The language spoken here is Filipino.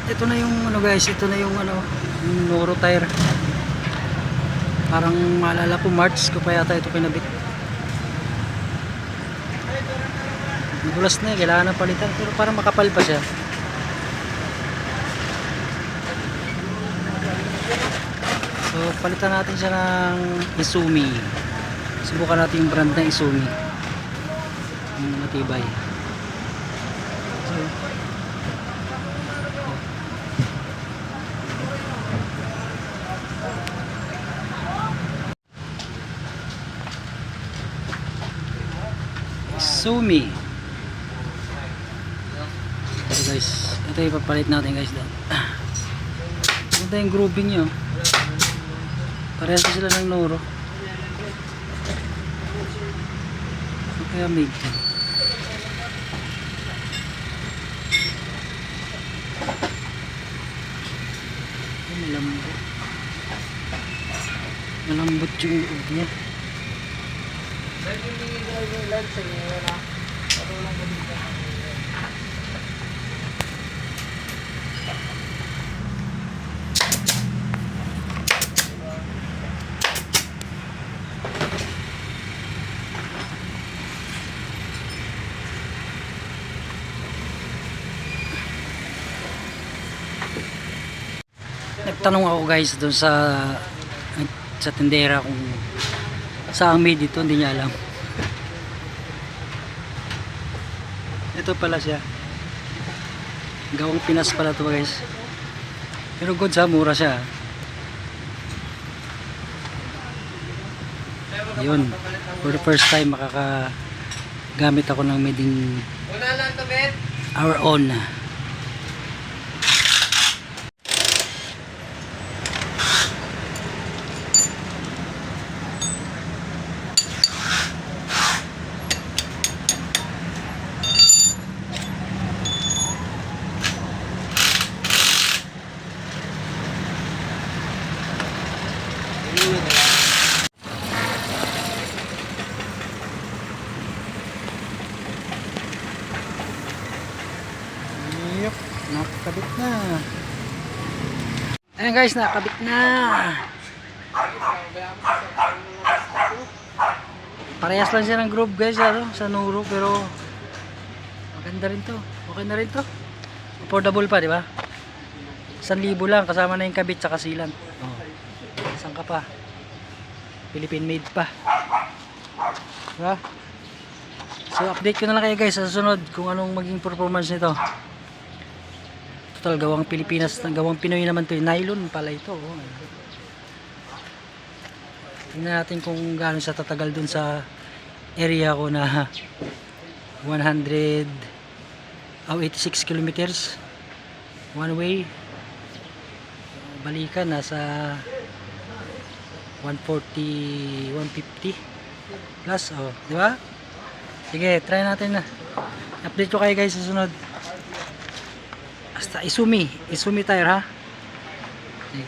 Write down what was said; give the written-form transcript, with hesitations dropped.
ito na yung ano guys, ito na yung ano, yung Noro tire. Parang maalala ko March ko pa yata ito pinabit. Madulas na, kailangan na palitan pero parang makapal pa siya. So palitan natin siya ng Izumi. Subukan natin yung brand ng Izumi, yung matibay. So, Izumi. So guys, ito yung papalit natin guys doon. Ito yung grooving nyo. Parehas sila ng Noro. Kaya made ka. Malambot. Malambot yung loob niya. Nagtanong ako guys doon sa tindera kung saan made dito, hindi niya alam. Ito pala siya. Gawang Pinas pala to guys. Pero good sa mura siya. Yun. For the first time makakagamit ako ng made in our own. Yup, nakakabit na. Ayan guys, nakakabit na. Parehas lang siya ng groove guys, ano, sa Noro, pero maganda rin to. Okay na rin to. Affordable pa, di ba? 1,000 lang kasama na yung kabit sa kasilan. Oh. Saan ka pa? Philippine made pa. Diba? So update ko na lang kayo guys sa susunod kung anong maging performance nito. Total gawang Pilipinas, gawang Pinoy naman to. Nylon pala ito. Oh. Tingnan natin kung gaano siya tatagal dun sa area ko na 86 kilometers one way. Balikan nasa 140, 150 plus, oh, di ba? Sige, try natin na. Update ko kayo guys sa sunod. Basta Izumi tire ha. Sige.